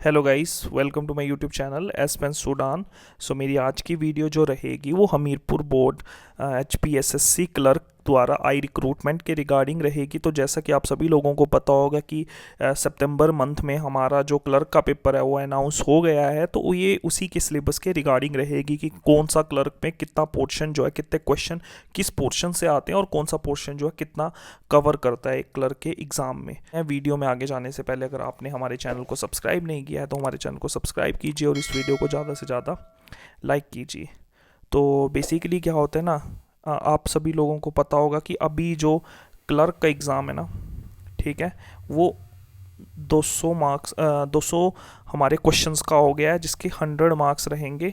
Hello guys, welcome to my YouTube channel एस पेन सूडान। सो मेरी आज की वीडियो जो रहेगी वो हमीरपुर बोर्ड HPSSC क्लर्क द्वारा आई रिक्रूटमेंट के रिगार्डिंग रहेगी। तो जैसा कि आप सभी लोगों को पता होगा कि सितंबर मंथ में हमारा जो क्लर्क का पेपर है वो अनाउंस हो गया है। तो ये उसी के सिलेबस के रिगार्डिंग रहेगी कि कौन सा क्लर्क में कितना पोर्शन जो है, कितने क्वेश्चन किस पोर्शन से आते हैं और कौन सा पोर्शन जो है कितना कवर करता है एक क्लर्क के एग्ज़ाम में। वीडियो में आगे जाने से पहले अगर आपने हमारे चैनल को सब्सक्राइब नहीं किया है तो हमारे चैनल को सब्सक्राइब कीजिए और इस वीडियो को ज़्यादा से ज़्यादा लाइक कीजिए। तो बेसिकली क्या होता है ना, आप सभी लोगों को पता होगा कि अभी जो क्लर्क का एग्ज़ाम है ना, ठीक है, वो 200 मार्क्स 200 हमारे क्वेश्चंस का हो गया है, जिसके 100 मार्क्स रहेंगे।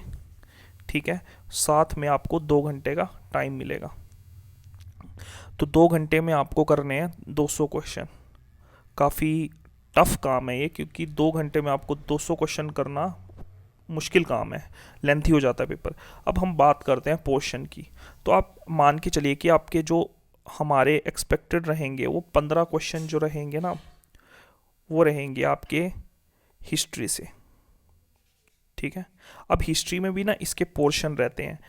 ठीक है, साथ में आपको 2 घंटे का टाइम मिलेगा। तो 2 घंटे में आपको करने हैं 200 क्वेश्चन। काफ़ी टफ काम है ये, क्योंकि 2 घंटे में आपको 200 क्वेश्चन करना मुश्किल काम है, लेंथी हो जाता है पेपर। अब हम बात करते हैं पोर्शन की। तो आप मान के चलिए कि आपके जो हमारे एक्सपेक्टेड रहेंगे वो 15 क्वेश्चन जो रहेंगे ना, वो रहेंगे आपके हिस्ट्री से। ठीक है, अब हिस्ट्री में भी ना इसके पोर्शन रहते हैं।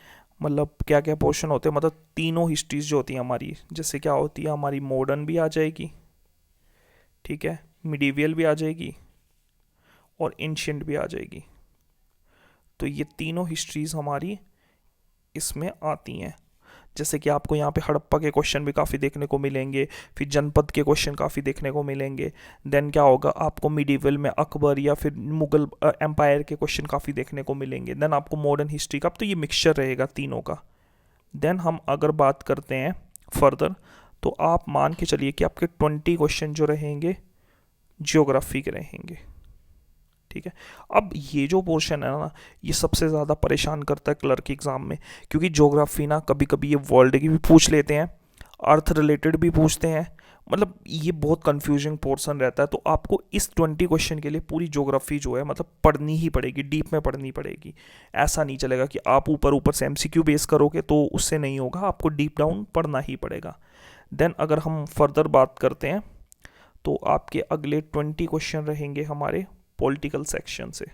मतलब क्या क्या पोर्शन होते हैं, मतलब तीनों हिस्ट्रीज जो होती हैं हमारी, जैसे क्या होती है हमारी मॉडर्न भी आ जाएगी, ठीक है, मिडीवियल भी आ जाएगी और एंशिएंट भी आ जाएगी। तो ये तीनों हिस्ट्रीज हमारी इसमें आती हैं। जैसे कि आपको यहाँ पे हड़प्पा के क्वेश्चन भी काफ़ी देखने को मिलेंगे, फिर जनपद के क्वेश्चन काफ़ी देखने को मिलेंगे। देन क्या होगा, आपको मिडीवल में अकबर या फिर मुगल एम्पायर के क्वेश्चन काफ़ी देखने को मिलेंगे। देन आपको मॉडर्न हिस्ट्री का, तो ये मिक्सचर रहेगा तीनों का। देन हम अगर बात करते हैं फर्दर, तो आप मान के चलिए कि आपके 20 क्वेश्चन जो रहेंगे जियोग्राफी के रहेंगे। ठीक है, अब ये जो पोर्शन है ना, ये सबसे ज़्यादा परेशान करता है क्लर्क एग्ज़ाम में, क्योंकि ज्योग्राफी ना कभी कभी ये वर्ल्ड की भी पूछ लेते हैं, अर्थ रिलेटेड भी पूछते हैं। मतलब ये बहुत कंफ्यूजिंग पोर्शन रहता है। तो आपको इस 20 क्वेश्चन के लिए पूरी ज्योग्राफी जो है मतलब पढ़नी ही पड़ेगी, डीप में पढ़नी पड़ेगी। ऐसा नहीं चलेगा कि आप ऊपर ऊपर से MCQ बेस करोगे, तो उससे नहीं होगा, आपको डीप डाउन पढ़ना ही पड़ेगा। देन अगर हम फर्दर बात करते हैं, तो आपके अगले 20 क्वेश्चन रहेंगे हमारे पॉलिटिकल सेक्शन से।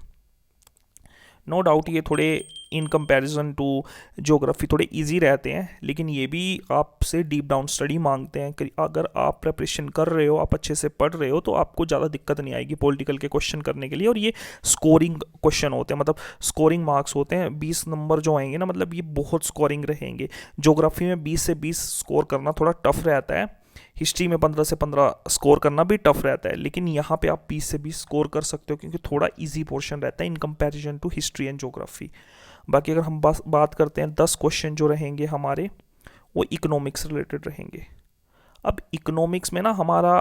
नो डाउट ये थोड़े इन कंपैरिजन टू ज्योग्राफी थोड़े इजी रहते हैं, लेकिन ये भी आपसे डीप डाउन स्टडी मांगते हैं कि अगर आप प्रिपरेशन कर रहे हो, आप अच्छे से पढ़ रहे हो, तो आपको ज़्यादा दिक्कत नहीं आएगी पॉलिटिकल के क्वेश्चन करने के लिए। और ये स्कोरिंग क्वेश्चन होते हैं, मतलब स्कोरिंग मार्क्स होते हैं। 20 नंबर जो आएंगे ना, मतलब ये बहुत स्कोरिंग रहेंगे। ज्योग्राफी में 20 से 20 स्कोर करना थोड़ा टफ रहता है, हिस्ट्री में 15 से 15 स्कोर करना भी टफ रहता है, लेकिन यहाँ पे आप 20 से 20 स्कोर कर सकते हो, क्योंकि थोड़ा इजी पोर्शन रहता है in comparison to history and geography. बाकी अगर हम बात करते हैं 10 क्वेश्चन जो रहेंगे हमारे, वो इकोनॉमिक्स रिलेटेड रहेंगे। अब इकोनॉमिक्स में ना हमारा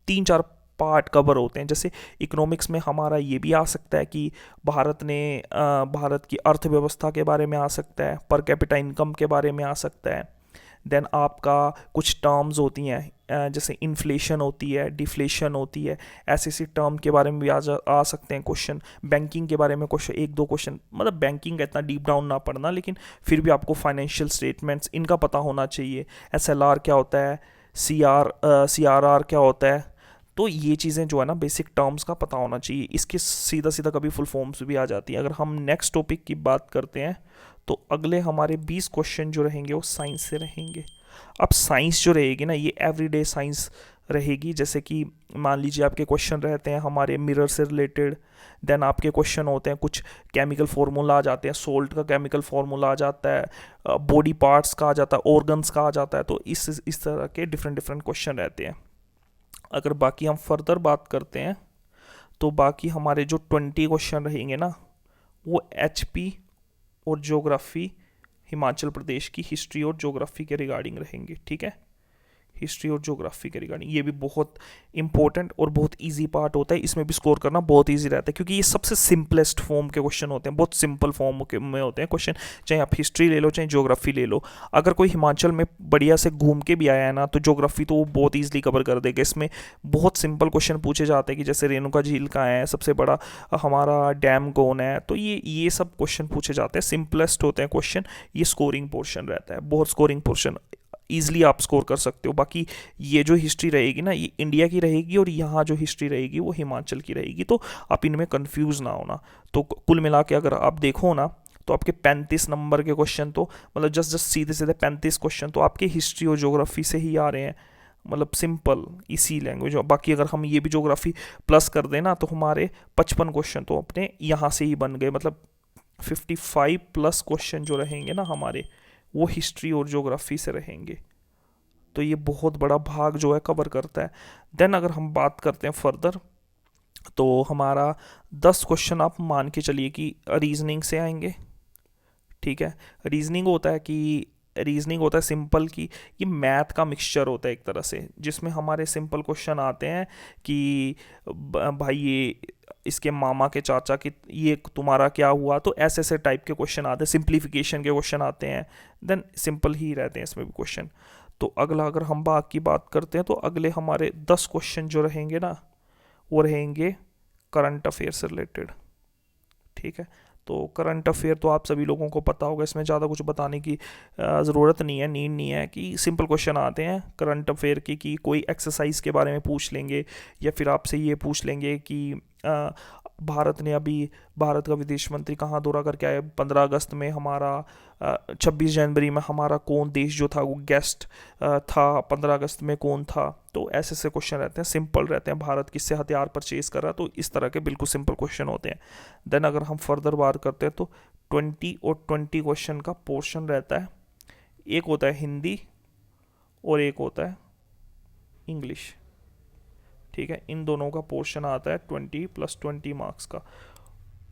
3-4 पार्ट कवर होते हैं। जैसे इकोनॉमिक्स में हमारा ये भी आ सकता है कि भारत की अर्थव्यवस्था के बारे में आ सकता है, पर कैपिटा इनकम के बारे में आ सकता है। देन आपका कुछ टर्म्स होती हैं, जैसे इन्फ्लेशन होती है, डिफ्लेशन होती है, ऐसी ऐसी टर्म के बारे में भी आ सकते हैं क्वेश्चन। बैंकिंग के बारे में क्वेश्चन, 1-2 क्वेश्चन, मतलब बैंकिंग का इतना डीप डाउन ना पढ़ना, लेकिन फिर भी आपको फाइनेंशियल स्टेटमेंट्स इनका पता होना चाहिए। SLR क्या होता है, CRR क्या होता है, तो ये चीज़ें जो है ना बेसिक टर्म्स का पता होना चाहिए। इसके सीधा सीधा कभी फुल फॉर्म्स भी आ जाती हैं। अगर हम नेक्स्ट टॉपिक की बात करते हैं, तो अगले हमारे 20 क्वेश्चन जो रहेंगे वो साइंस से रहेंगे। अब साइंस जो रहेगी ना, ये एवरीडे साइंस रहेगी। जैसे कि मान लीजिए आपके क्वेश्चन रहते हैं हमारे मिरर से रिलेटेड। देन आपके क्वेश्चन होते हैं कुछ केमिकल फार्मूला आ जाते हैं, सोल्ट का केमिकल फार्मूला आ जाता है, बॉडी पार्ट्स का आ जाता है, ऑर्गन्स का आ जाता है। तो इस तरह के डिफरेंट डिफरेंट क्वेश्चन रहते हैं। अगर बाकी हम फर्दर बात करते हैं, तो बाकी हमारे जो 20 क्वेश्चन रहेंगे ना, वो HP और ज्योग्राफी, हिमाचल प्रदेश की हिस्ट्री और ज्योग्राफी के रिगार्डिंग रहेंगे। ठीक है, हिस्ट्री और ज्योग्राफी के रिगार्डिंग ये भी बहुत इंपॉर्टेंट और बहुत इजी पार्ट होता है। इसमें भी स्कोर करना बहुत इजी रहता है, क्योंकि ये सबसे सिंपलेस्ट फॉर्म के क्वेश्चन होते हैं, बहुत सिंपल फॉर्म में होते हैं क्वेश्चन। चाहे आप हिस्ट्री ले लो, चाहे ज्योग्राफी ले लो। अगर कोई हिमाचल में बढ़िया से घूम के भी आया है ना, तो ज्योग्राफी तो वो बहुत ईजिली कवर कर देगा। इसमें बहुत सिंपल क्वेश्चन पूछे जाते हैं कि जैसे रेणुका झील कहाँ है, सबसे बड़ा हमारा डैम कौन है, तो ये सब क्वेश्चन पूछे जाते हैं, सिंपलेस्ट होते हैं क्वेश्चन। ये स्कोरिंग पोर्शन रहता है, बहुत स्कोरिंग पोर्शन। ईजिली आप स्कोर कर सकते हो। बाकी ये जो हिस्ट्री रहेगी ना, ये इंडिया की रहेगी और यहाँ जो हिस्ट्री रहेगी वो हिमाचल की रहेगी, तो आप इनमें कंफ्यूज ना होना। तो कुल मिला के अगर आप देखो ना, तो आपके 35 नंबर के क्वेश्चन तो मतलब जस्ट जस्ट सीधे सीधे 35 क्वेश्चन तो आपके हिस्ट्री और ज्योग्राफी से ही आ रहे हैं, मतलब सिंपल इसी लैंग्वेज। बाकी अगर हम ये भी ज्योग्राफी प्लस कर दें ना, तो हमारे 55 क्वेश्चन तो अपने यहाँ से ही बन गए, मतलब 55 प्लस क्वेश्चन जो रहेंगे ना हमारे, वो हिस्ट्री और ज्योग्राफी से रहेंगे। तो ये बहुत बड़ा भाग जो है कवर करता है। देन अगर हम बात करते हैं फर्दर, तो हमारा 10 क्वेश्चन आप मान के चलिए कि रीजनिंग से आएंगे। ठीक है, रीजनिंग होता है सिंपल कि ये मैथ का मिक्सचर होता है एक तरह से, जिसमें हमारे सिंपल क्वेश्चन आते हैं कि भाई ये इसके मामा के चाचा की ये तुम्हारा क्या हुआ, तो ऐसे ऐसे टाइप के क्वेश्चन आते हैं, सिंप्लीफिकेशन के क्वेश्चन आते हैं। देन सिंपल ही रहते हैं इसमें भी क्वेश्चन। तो अगला अगर हम बात की बात करते हैं, तो अगले हमारे 10 क्वेश्चन जो रहेंगे ना, वो रहेंगे करंट अफेयर से रिलेटेड। ठीक है, तो करंट अफेयर तो आप सभी लोगों को पता होगा, इसमें ज़्यादा कुछ बताने की ज़रूरत नहीं है, नीड नहीं है। कि सिंपल क्वेश्चन आते हैं करंट अफेयर की, कि कोई एक्सरसाइज के बारे में पूछ लेंगे, या फिर आपसे ये पूछ लेंगे कि भारत ने अभी, भारत का विदेश मंत्री कहाँ दौरा करके आए 15 अगस्त में, हमारा 26 जनवरी में हमारा कौन देश जो था वो गेस्ट था, 15 अगस्त में कौन था। तो ऐसे ऐसे क्वेश्चन रहते हैं, सिंपल रहते हैं। भारत किससे हथियार परचेज कर रहा, तो इस तरह के बिल्कुल सिंपल क्वेश्चन होते हैं। देन अगर हम फर्दर बात करते हैं, तो 20 और 20 क्वेश्चन का पोर्शन रहता है। एक होता है हिंदी और एक होता है इंग्लिश। ठीक है, इन दोनों का पोर्शन आता है 20 + 20 मार्क्स का।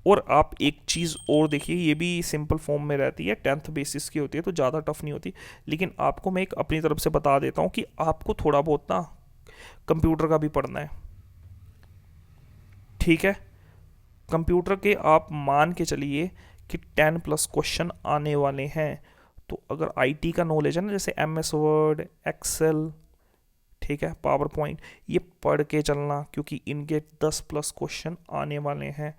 और आप एक चीज़ और देखिए, ये भी सिंपल फॉर्म में रहती है, 10th बेसिस की होती है, तो ज़्यादा टफ नहीं होती। लेकिन आपको मैं एक अपनी तरफ से बता देता हूँ कि आपको थोड़ा बहुत ना कंप्यूटर का भी पढ़ना है। ठीक है, कंप्यूटर के आप मान के चलिए कि 10+ क्वेश्चन आने वाले हैं। तो अगर आईटी का नॉलेज है ना, जैसे MS वर्ड, एक्सेल, ठीक है, पावर पॉइंट, ये पढ़ के चलना, क्योंकि इनके 10+ क्वेश्चन आने वाले हैं।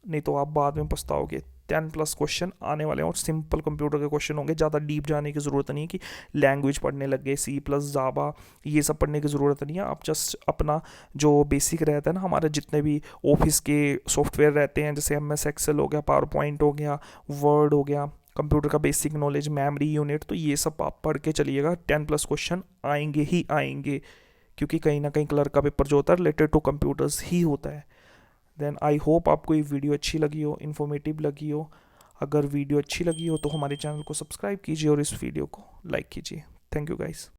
नहीं तो आप बाद में पछताओगे। 10+ क्वेश्चन आने वाले हैं और सिंपल कंप्यूटर के क्वेश्चन होंगे, ज़्यादा डीप जाने की ज़रूरत नहीं है कि लैंग्वेज पढ़ने लग गए, C++, जावा, ये सब पढ़ने की ज़रूरत नहीं है। आप जस्ट अपना जो बेसिक रहता है ना, हमारे जितने भी ऑफिस के सॉफ्टवेयर रहते हैं, जैसे MS एक्सेल हो गया, पावर पॉइंट हो गया, वर्ड हो गया, कंप्यूटर का बेसिक नॉलेज, मेमोरी यूनिट, तो ये सब आप पढ़ के चलिएगा। 10+ क्वेश्चन आएंगे ही आएंगे, क्योंकि कहीं ना कहीं क्लर्क का पेपर जो होता है रिलेटेड टू कंप्यूटर्स ही होता है। देन आई होप आपको ये वीडियो अच्छी लगी हो, इन्फॉर्मेटिव लगी हो। अगर वीडियो अच्छी लगी हो तो हमारे चैनल को सब्सक्राइब कीजिए और इस वीडियो को लाइक कीजिए। Thank you guys.